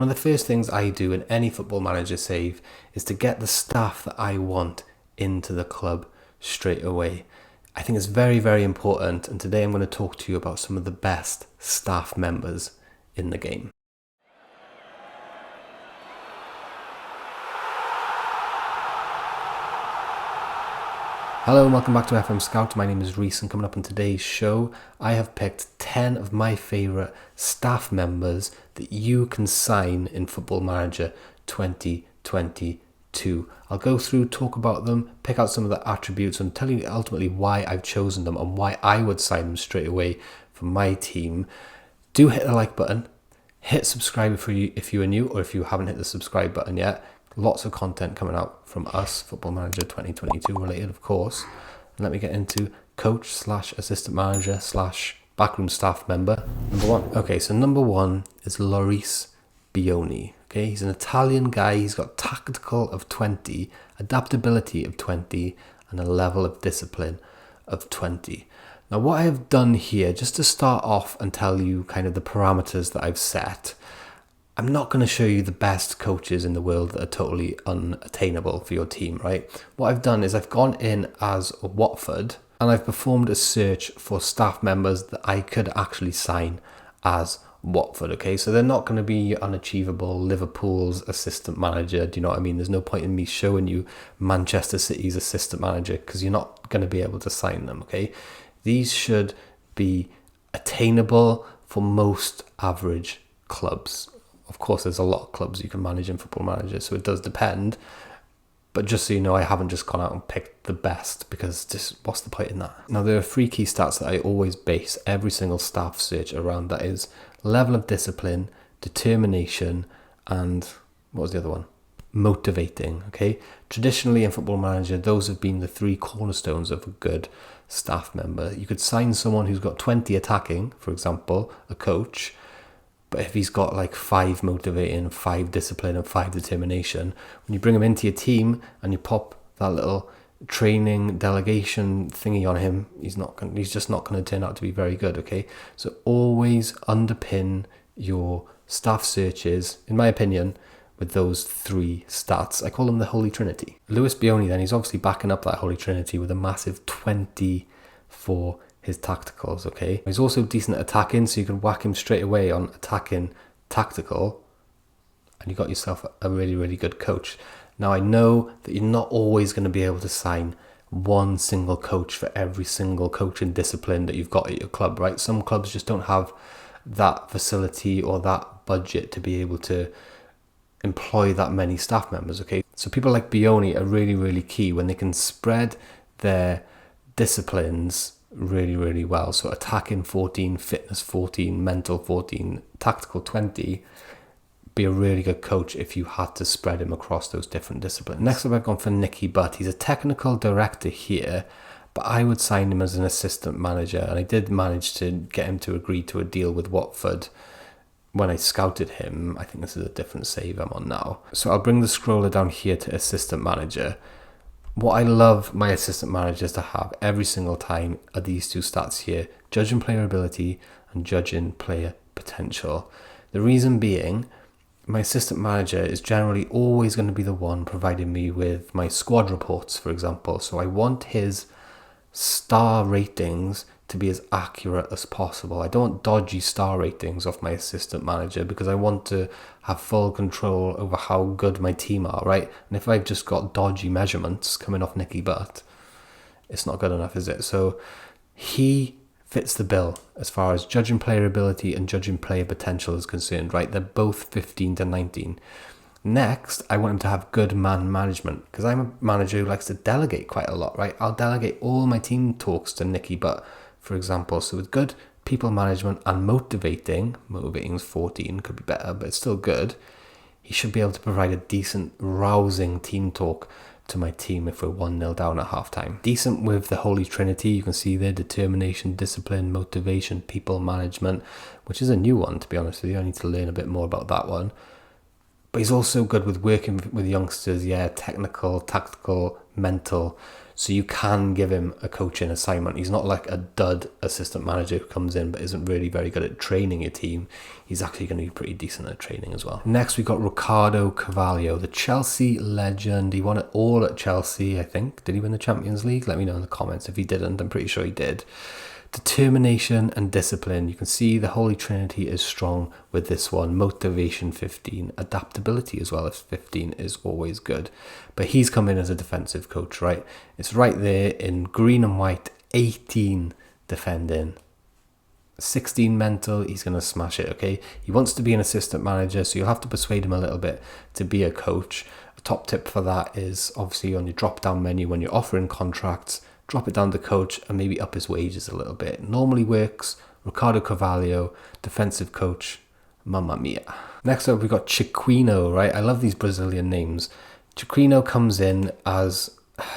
One of the first things I do in any Football Manager save is to get the staff that I want into the club straight away. I think it's very, very important, and today I'm going to talk to you about some of the best staff members in the game. Hello and welcome back to FMSCOUT. My name is Rhys, and coming up on today's show, I have picked 10 of my favourite staff members that you can sign in Football Manager 2022. I'll go through, talk about them, pick out some of the attributes, and tell you ultimately why I've chosen them and why I would sign them straight away for my team. Do hit the like button, hit subscribe if you are new or if you haven't hit the subscribe button yet. Lots of content coming out from us, Football Manager 2022 related, of course. And let me get into coach/assistant manager/backroom staff member. Number one. Okay, so number one is Rhys Bioni. Okay, he's an Italian guy. He's got tactical of 20, adaptability of 20, and a level of discipline of 20. Now, what I have done here, just to start off and tell you kind of the parameters that I've set, I'm not going to show you the best coaches in the world that are totally unattainable for your team, right? What I've done is I've gone in as Watford and I've performed a search for staff members that I could actually sign as Watford, okay? So they're not going to be unachievable Liverpool's assistant manager, do you know what I mean? There's no point in me showing you Manchester City's assistant manager because you're not going to be able to sign them, okay? These should be attainable for most average clubs. Of course, there's a lot of clubs you can manage in Football Manager, so it does depend. But just so you know, I haven't just gone out and picked the best because just what's the point in that? Now, there are 3 key stats that I always base every single staff search around. That is level of discipline, determination, and what was the other one? Motivating, okay? Traditionally in Football Manager, those have been the 3 cornerstones of a good staff member. You could sign someone who's got 20 attacking, for example, a coach. But if he's got like 5 motivating, 5 discipline, and 5 determination, when you bring him into your team and you pop that little training delegation thingy on him, he's just not going to turn out to be very good, okay? So always underpin your staff searches, in my opinion, with those 3 stats. I call them the Holy Trinity. Rhys Bioni then, he's obviously backing up that Holy Trinity with a massive 20 for his tacticals, okay? He's also decent at attacking, so you can whack him straight away on attacking tactical, and you got yourself a really, really good coach. Now, I know that you're not always going to be able to sign one single coach for every single coaching discipline that you've got at your club, right? Some clubs just don't have that facility or that budget to be able to employ that many staff members, okay? So people like Bioni are really, really key when they can spread their disciplines really, really well. So attacking 14, fitness 14, mental 14, tactical 20. Be a really good coach if you had to spread him across those different disciplines. Next up, I've gone for Niki Butt. He's a technical director here, but I would sign him as an assistant manager. And I did manage to get him to agree to a deal with Watford when I scouted him. I think this is a different save I'm on now. So I'll bring the scroller down here to assistant manager. What I love my assistant managers to have every single time are these 2 stats here, judging player ability and judging player potential. The reason being, my assistant manager is generally always going to be the one providing me with my squad reports, for example. So I want his star ratings to be as accurate as possible. I don't want dodgy star ratings off my assistant manager because I want to have full control over how good my team are, right? And if I've just got dodgy measurements coming off Niki Butt, it's not good enough, is it? So he fits the bill as far as judging player ability and judging player potential is concerned, right? They're both 15 to 19. Next, I want him to have good man management because I'm a manager who likes to delegate quite a lot, right? I'll delegate all my team talks to Niki Butt, for example. So with good people management and motivating is 14, could be better, but it's still good. He should be able to provide a decent, rousing team talk to my team if we're 1-0 down at halftime. Decent with the Holy Trinity, you can see there, determination, discipline, motivation, people management, which is a new one, to be honest with you. I need to learn a bit more about that one. But he's also good with working with youngsters, technical, tactical, mental. So you can give him a coaching assignment. He's not like a dud assistant manager who comes in but isn't really very good at training your team. He's actually going to be pretty decent at training as well. Next, we got Ricardo Cavallio, the Chelsea legend. He won it all at Chelsea, I think. Did he win the Champions League? Let me know in the comments if he didn't. I'm pretty sure he did. Determination and discipline. You can see the Holy Trinity is strong with this one. Motivation 15. Adaptability as well as 15 is always good. But he's come in as a defensive coach, right? It's right there in green and white. 18 defending. 16 mental. He's going to smash it, okay? He wants to be an assistant manager, so you'll have to persuade him a little bit to be a coach. A top tip for that is obviously on your drop-down menu when you're offering contracts, drop it down to coach and maybe up his wages a little bit. Normally works. Ricardo Cavallio, defensive coach. Mamma mia. Next up, we got Chiquinho, right? I love these Brazilian names. Chiquinho comes in as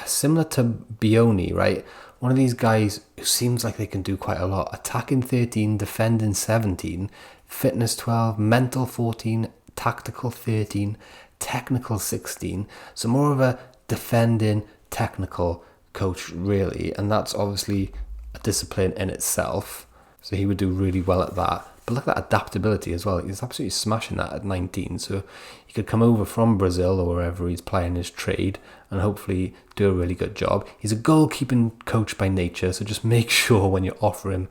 similar to Bioni, right? One of these guys who seems like they can do quite a lot. Attacking 13, defending 17, fitness 12, mental 14, tactical 13, technical 16. So more of a defending, technical coach really, and that's obviously a discipline in itself, so he would do really well at that. But look at that adaptability as well. He's absolutely smashing that at 19, so he could come over from Brazil or wherever he's playing his trade and hopefully do a really good job. He's a goalkeeping coach by nature, so just make sure when you offer him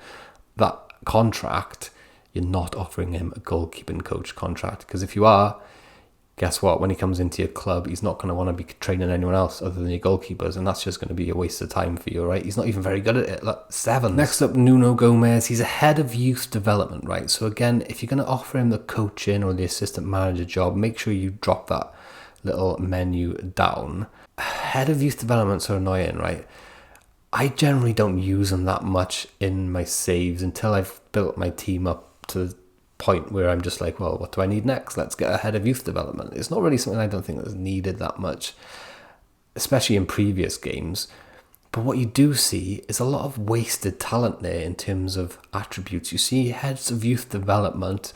that contract you're not offering him a goalkeeping coach contract, because if you are, guess what? When he comes into your club, he's not going to want to be training anyone else other than your goalkeepers, and that's just going to be a waste of time for you, right? He's not even very good at it. Look, 7. Next up, Nuno Gomez. He's a head of youth development, right? So again, if you're going to offer him the coaching or the assistant manager job, make sure you drop that little menu down. Head of youth developments are annoying, right? I generally don't use them that much in my saves until I've built my team up to the point where I'm just like, well, what do I need next? Let's get a head of youth development. It's not really something I don't think that's needed that much, especially in previous games. But what you do see is a lot of wasted talent there in terms of attributes. You see heads of youth development,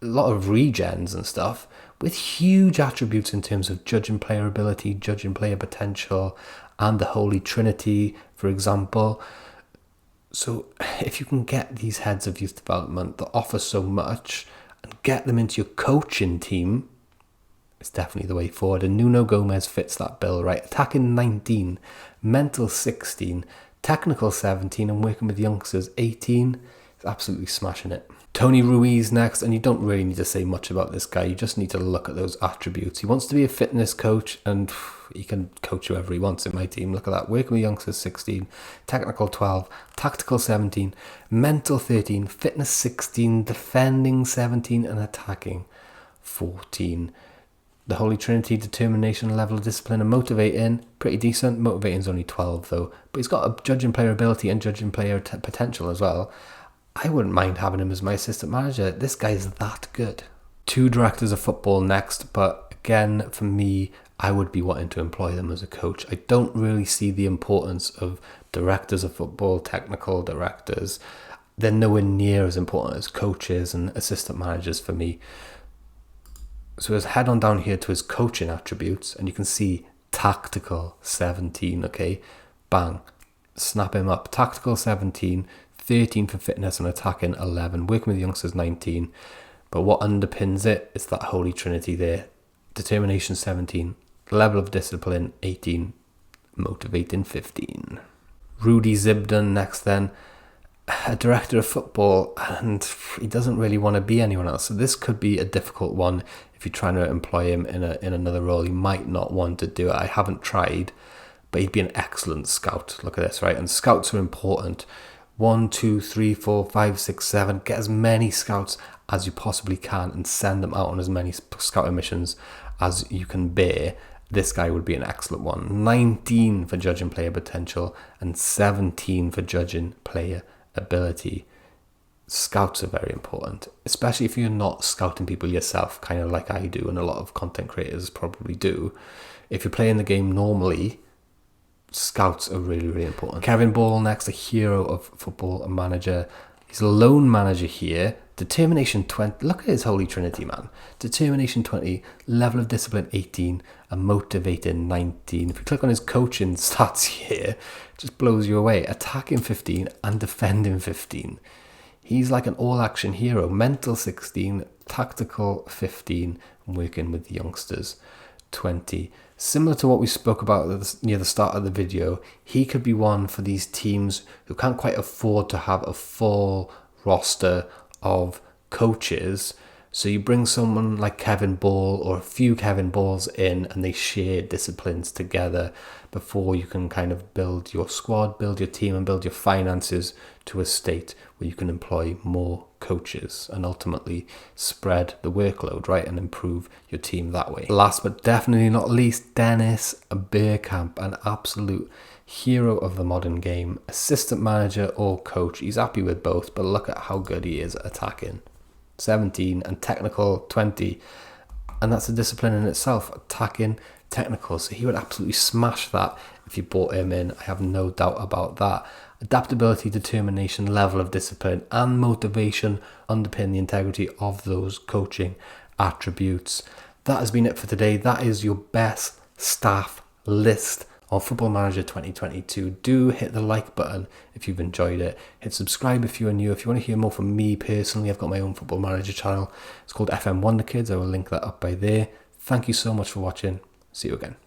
a lot of regens and stuff with huge attributes in terms of judging player ability, judging player potential, and the Holy Trinity, for example. So if you can get these heads of youth development that offer so much and get them into your coaching team, it's definitely the way forward. And Nuno Gomez fits that bill, right? Attacking 19, mental 16, technical 17, and working with youngsters 18. He's absolutely smashing it. Tony Ruiz next, and you don't really need to say much about this guy. You just need to look at those attributes. He wants to be a fitness coach, and he can coach whoever he wants in my team. Look at that. Working with youngsters 16, technical 12, tactical 17, mental 13, fitness 16, defending 17, and attacking 14. The Holy Trinity, determination, level of discipline, and motivating, pretty decent. Motivating's only 12 though, but he's got a judging player ability and judging player potential as well. I wouldn't mind having him as my assistant manager. This guy's that good. 2 directors of football next, but again, for me, I would be wanting to employ them as a coach. I don't really see the importance of directors of football, technical directors. They're nowhere near as important as coaches and assistant managers for me. So let's head on down here to his coaching attributes, and you can see tactical 17, okay? Bang. Snap him up. Tactical 17, 13 for fitness and attacking 11, working with youngsters 19. But what underpins it is that Holy Trinity there. Determination 17, level of discipline 18, motivating 15. Rudy Zibden next then, a director of football, and he doesn't really want to be anyone else. So this could be a difficult one if you're trying to employ him in another role. He might not want to do it. I haven't tried, but he'd be an excellent scout. Look at this, right? And scouts are important. 1, 2, 3, 4, 5, 6, 7. Get as many scouts as you possibly can and send them out on as many scouting missions as you can bear. This guy would be an excellent one. 19 for judging player potential and 17 for judging player ability. Scouts are very important, especially if you're not scouting people yourself, kind of like I do and a lot of content creators probably do. If you're playing the game normally, scouts are really, really important. Kevin Ball next, a hero of football, a manager. He's a lone manager here, Determination 20, look at his holy trinity, man. Determination 20, level of discipline 18, and motivating 19. If you click on his coaching stats here, it just blows you away. Attacking 15 and defending 15. He's like an all-action hero. Mental 16, tactical 15, and working with the youngsters 20. Similar to what we spoke about near the start of the video, he could be one for these teams who can't quite afford to have a full roster of coaches. So you bring someone like Kevin Ball or a few Kevin Balls in, and they share disciplines together before you can kind of build your squad, build your team, and build your finances to a state where you can employ more coaches and ultimately spread the workload, right, and improve your team that way. Last but definitely not least, Dennis Bergkamp, an absolute hero of the modern game, assistant manager or coach. He's happy with both, but look at how good he is at attacking. 17 and technical 20, and that's a discipline in itself, attacking, technical. So he would absolutely smash that if you brought him in. I have no doubt about that. Adaptability, determination, level of discipline, and motivation underpin the integrity of those coaching attributes. That has been it for today. That is your best staff list of Football Manager 2022. Do hit the like button if you've enjoyed it. Hit subscribe if you're new. If you want to hear more from me personally, I've got my own Football Manager channel. It's called FM wonderkids. I will link that up by there. Thank you so much for watching. See you again.